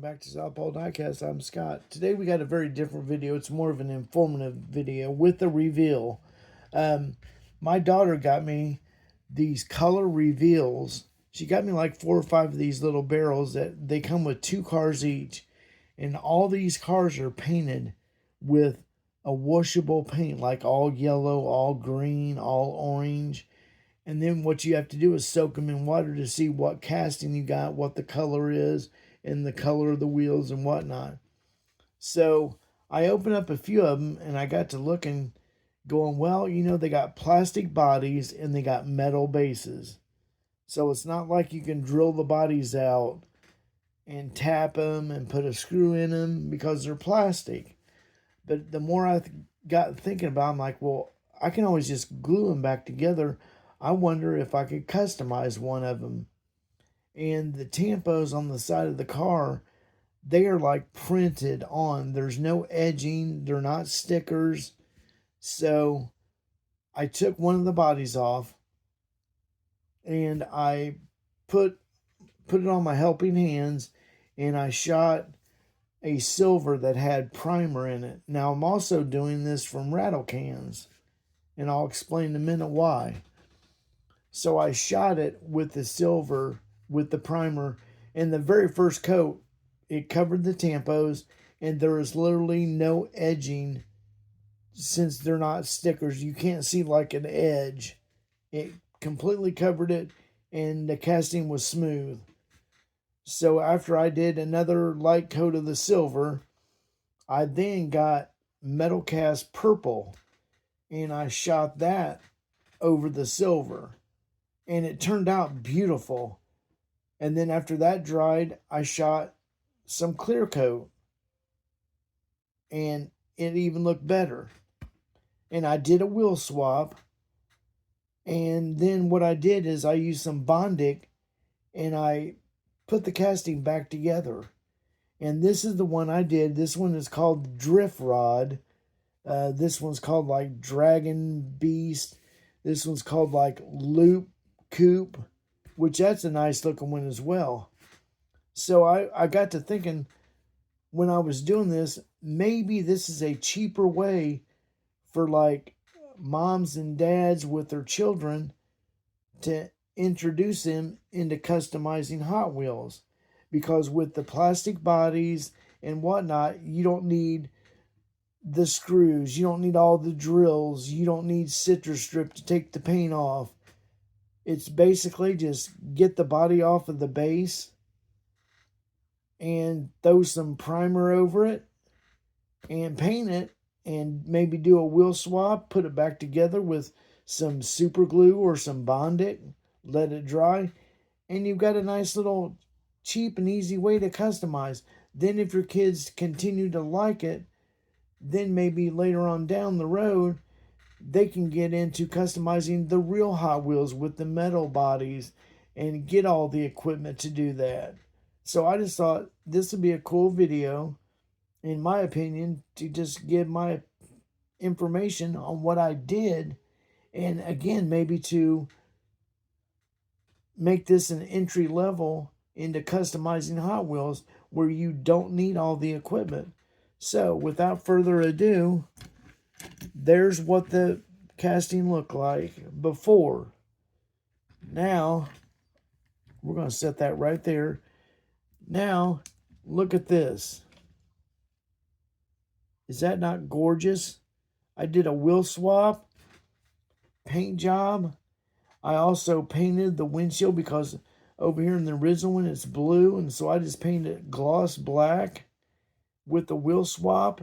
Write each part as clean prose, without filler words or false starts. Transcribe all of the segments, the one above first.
Welcome back to Southpaw Diecast. I'm Scott. Today we got a very different video. It's more of an informative video with a reveal. Um, my daughter got me these color reveals. She got me like 4 or 5 of these little barrels that they come with 2 cars each. And all these cars are painted with a washable paint, like all yellow, all green, all orange. And then what you have to do is soak them in water to see what casting you got, what the color is, and the color of the wheels and whatnot. So I opened up a few of them and I got to looking, going, well, they got plastic bodies and they got metal bases. So it's not like you can drill the bodies out and tap them and put a screw in them because they're plastic. But the more I got thinking about it, I'm like, well, I can always just glue them back together. I wonder if I could customize one of them. And the tampos on the side of the car, they are like printed on. There's no edging. They're not stickers. So I took one of the bodies off and I put it on my helping hands and I shot a silver that had primer in it. Now I'm also doing this from rattle cans and I'll explain in a minute why. So I shot it with the silver, with the primer, and the very first coat, it covered the tampos, and there is literally no edging since they're not stickers. You can't see like an edge. It completely covered it, and the casting was smooth. So after I did another light coat of the silver, I then got metal cast purple, and I shot that over the silver. And it turned out beautiful. And then after that dried, I shot some clear coat. And it even looked better. And I did a wheel swap. And then what I did is I used some Bondic and I put the casting back together. And this is the one I did. This one is called Drift Rod. This one's called like Dragon Beast. This one's called like Loop Coupe, which that's a nice looking one as well. So I got to thinking when I was doing this, maybe this is a cheaper way for like moms and dads with their children to introduce them into customizing Hot Wheels. Because with the plastic bodies and whatnot, you don't need the screws, you don't need all the drills, you don't need citrus strip to take the paint off. It's basically just get the body off of the base and throw some primer over it and paint it and maybe do a wheel swap, put it back together with some super glue or some Bondic, let it dry, and you've got a nice little cheap and easy way to customize. Then if your kids continue to like it, then maybe later on down the road, they can get into customizing the real Hot Wheels with the metal bodies and get all the equipment to do that. So I just thought this would be a cool video, in my opinion, to just give my information on what I did. And again, maybe to make this an entry level into customizing Hot Wheels where you don't need all the equipment. So without further ado, there's what the casting looked like before. Now, we're going to set that right there. Now, look at this. Is that not gorgeous? I did a wheel swap, paint job. I also painted the windshield because over here in the original one it's blue, and so I just painted it gloss black with the wheel swap.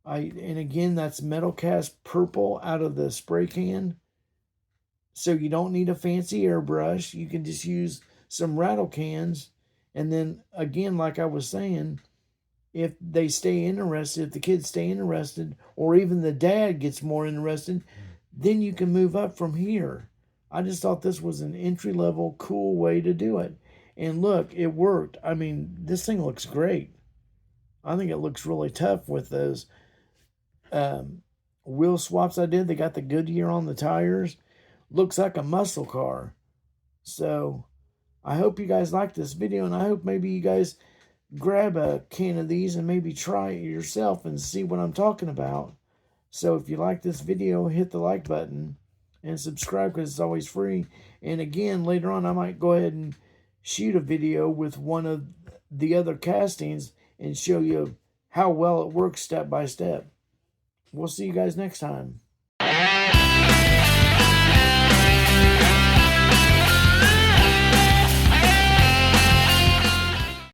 And again, that's metal cast purple out of the spray can. So you don't need a fancy airbrush. You can just use some rattle cans. And then again, like I was saying, if they stay interested, if the kids stay interested, or even the dad gets more interested, then you can move up from here. I just thought this was an entry-level, cool way to do it. And look, it worked. I mean, this thing looks great. I think it looks really tough with those wheel swaps I did. They got the Goodyear on the tires. Looks like a muscle car. So I hope you guys like this video, and I hope maybe you guys grab a can of these and maybe try it yourself and see what I'm talking about. So if you like this video, hit the like button and subscribe because it's always free. And again, later on, I might go ahead and shoot a video with one of the other castings and show you how well it works step by step. We'll see you guys next time.